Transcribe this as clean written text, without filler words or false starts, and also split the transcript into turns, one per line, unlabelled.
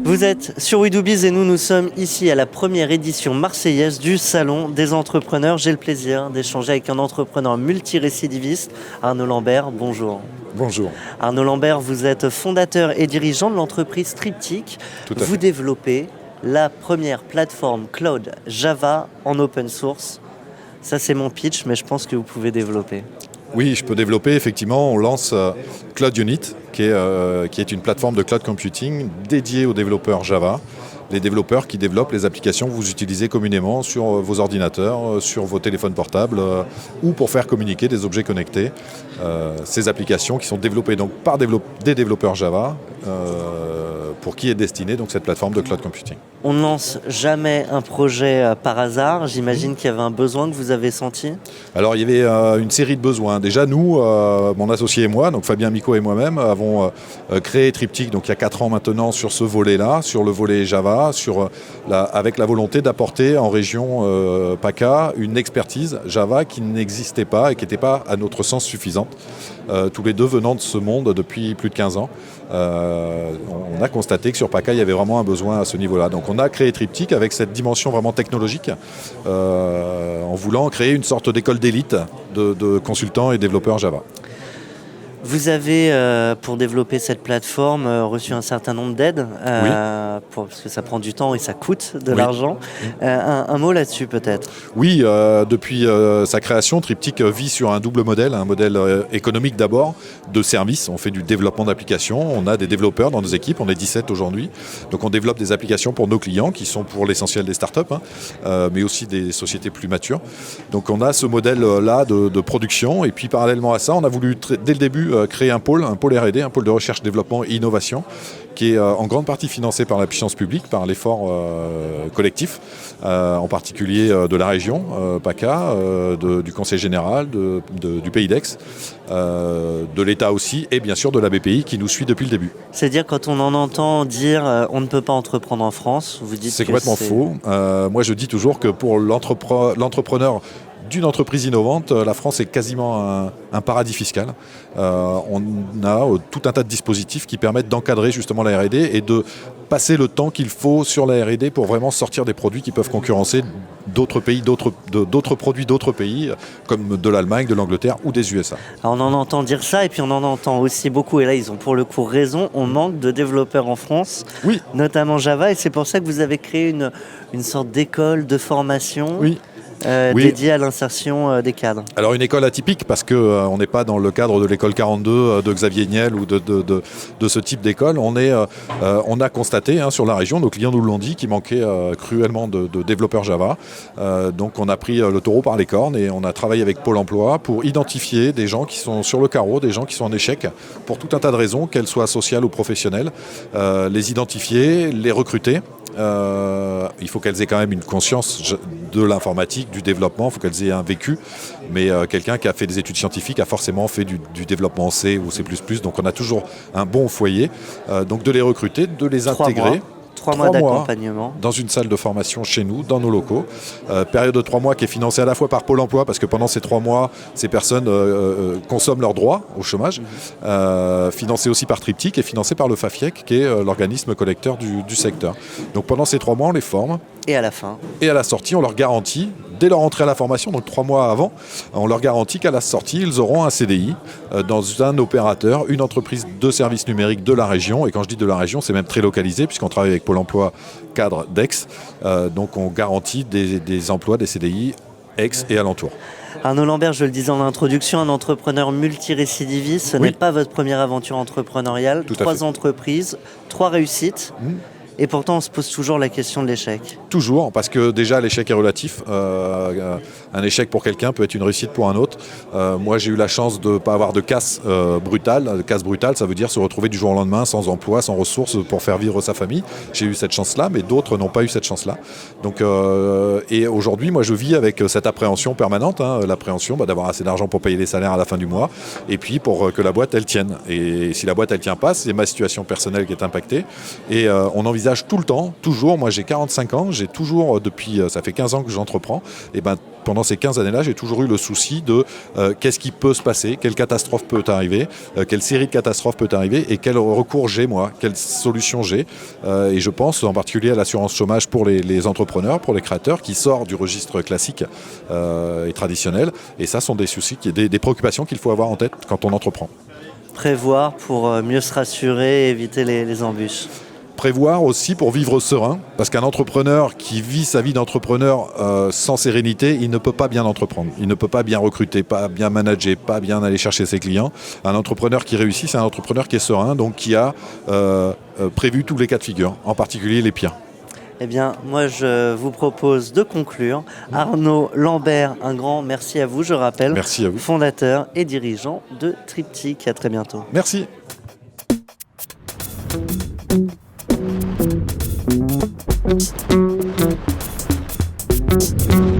Vous êtes sur We Do Biz et nous sommes ici à la première édition marseillaise du Salon des entrepreneurs. J'ai le plaisir d'échanger avec un entrepreneur multirécidiviste, Arnaud Lambert. Bonjour.
Bonjour.
Arnaud Lambert, vous êtes fondateur et dirigeant de l'entreprise Triptyque. Vous développez la première plateforme cloud Java en open source. Ça, c'est mon pitch, mais je pense que vous pouvez développer.
Oui, je peux développer. Effectivement, on lance Cloud Unit, qui est une plateforme de cloud computing dédiée aux développeurs Java. Les développeurs qui développent les applications que vous utilisez communément sur vos ordinateurs, sur vos téléphones portables ou pour faire communiquer des objets connectés. Ces applications qui sont développées donc par des développeurs Java, pour qui est destinée donc cette plateforme de cloud computing.
On ne lance jamais un projet par hasard. J'imagine qu'il y avait un besoin que vous avez senti.
Alors il y avait une série de besoins. Déjà nous, mon associé et moi, donc Fabien Micot et moi-même, avons créé Triptyque donc il y a 4 ans maintenant sur ce volet-là, sur le volet Java, avec la volonté d'apporter en région PACA une expertise Java qui n'existait pas et qui n'était pas à notre sens suffisante. Tous les deux venant de ce monde depuis plus de 15 ans. On a constaté que sur PACA, il y avait vraiment un besoin à ce niveau-là. Donc on a créé Triptyque avec cette dimension vraiment technologique, en voulant créer une sorte d'école d'élite de consultants et développeurs Java.
Vous avez, pour développer cette plateforme, reçu un certain nombre d'aides,
Oui.
Parce que ça prend du temps et ça coûte de l'argent. Un mot là-dessus peut-être.
Oui, depuis sa création, Triptyque vit sur un double modèle, un modèle économique d'abord, de services. On fait du développement d'applications, on a des développeurs dans nos équipes, on est 17 aujourd'hui. Donc on développe des applications pour nos clients, qui sont pour l'essentiel des startups, mais aussi des sociétés plus matures. Donc on a ce modèle-là de production, et puis parallèlement à ça, on a voulu dès le début créer un pôle R&D, un pôle de recherche, développement et innovation, qui est en grande partie financé par la puissance publique, par l'effort collectif, en particulier de la région PACA, du Conseil général, du Pays d'Aix, de l'État aussi, et bien sûr de la BPI qui nous suit depuis le début.
C'est-à-dire quand on en entend dire on ne peut pas entreprendre en France, vous dites
c'est complètement faux. Moi je dis toujours que pour l'entrepreneur d'une entreprise innovante, la France est quasiment un paradis fiscal. On a tout un tas de dispositifs qui permettent d'encadrer justement la R&D et de passer le temps qu'il faut sur la R&D pour vraiment sortir des produits qui peuvent concurrencer d'autres pays, d'autres produits d'autres pays, comme de l'Allemagne, de l'Angleterre ou des USA.
Alors on en entend dire ça et puis on en entend aussi beaucoup, et là ils ont pour le coup raison, on manque de développeurs en France,
oui,
notamment Java, et c'est pour ça que vous avez créé une sorte d'école de formation.
Oui.
Dédié à l'insertion des cadres.
Alors une école atypique parce qu'on n'est pas dans le cadre de l'école 42 de Xavier Niel ou de ce type d'école. On a constaté sur la région, nos clients nous l'ont dit, qu'il manquait cruellement de développeurs Java. Donc on a pris le taureau par les cornes et on a travaillé avec Pôle emploi pour identifier des gens qui sont sur le carreau, des gens qui sont en échec pour tout un tas de raisons, qu'elles soient sociales ou professionnelles, les identifier, les recruter. Il faut qu'elles aient quand même une conscience de l'informatique, du développement, il faut qu'elles aient un vécu, mais quelqu'un qui a fait des études scientifiques a forcément fait du développement en C ou C++, donc on a toujours un bon foyer, donc de les recruter, de les intégrer.
3 mois d'accompagnement.
Dans une salle de formation chez nous, dans nos locaux. Période de 3 mois qui est financée à la fois par Pôle emploi, parce que pendant ces 3 mois, ces personnes consomment leurs droits au chômage, financée aussi par Triptyque et financée par le FAFIEC, qui est l'organisme collecteur du secteur. Donc pendant ces 3 mois, on les forme.
Et à la fin.
Et à la sortie, on leur garantit, dès leur entrée à la formation, donc 3 mois avant, on leur garantit qu'à la sortie, ils auront un CDI dans un opérateur, une entreprise de services numériques de la région. Et quand je dis de la région, c'est même très localisé, puisqu'on travaille avec Pôle emploi cadre d'Aix. Donc on garantit des emplois, des CDI Aix et alentours.
Arnaud Lambert, je le disais en introduction, un entrepreneur multirécidiviste. Ce n'est pas votre première aventure entrepreneuriale. 3 entreprises, 3 réussites. Et pourtant, on se pose toujours la question de l'échec.
Toujours, parce que déjà, l'échec est relatif. Un échec pour quelqu'un peut être une réussite pour un autre. Moi, j'ai eu la chance de ne pas avoir de casse brutale. Casse brutale, ça veut dire se retrouver du jour au lendemain sans emploi, sans ressources pour faire vivre sa famille. J'ai eu cette chance-là, mais d'autres n'ont pas eu cette chance-là. Donc, et aujourd'hui, moi, je vis avec cette appréhension permanente. L'appréhension d'avoir assez d'argent pour payer les salaires à la fin du mois. Et puis, pour que la boîte, elle tienne. Et si la boîte, elle ne tient pas, c'est ma situation personnelle qui est impactée. Et on envisage envisage tout le temps, toujours, moi j'ai 45 ans, j'ai toujours, depuis, ça fait 15 ans que j'entreprends, et ben pendant ces 15 années-là, j'ai toujours eu le souci de qu'est-ce qui peut se passer, quelle catastrophe peut arriver, quelle série de catastrophes peut arriver et quel recours j'ai moi, quelle solution j'ai. Et je pense en particulier à l'assurance chômage pour les entrepreneurs, pour les créateurs, qui sort du registre classique et traditionnel. Et ça sont des soucis, des préoccupations qu'il faut avoir en tête quand on entreprend.
Prévoir pour mieux se rassurer et éviter les embûches.
Prévoir aussi pour vivre serein, parce qu'un entrepreneur qui vit sa vie d'entrepreneur sans sérénité, il ne peut pas bien entreprendre, il ne peut pas bien recruter, pas bien manager, pas bien aller chercher ses clients. Un entrepreneur qui réussit, c'est un entrepreneur qui est serein, donc qui a prévu tous les cas de figure, en particulier les pires.
Eh bien, moi, je vous propose de conclure. Arnaud Lambert, un grand merci à vous, je rappelle.
Merci à vous.
Fondateur et dirigeant de Triptyque. À très bientôt.
Merci.
Thank you.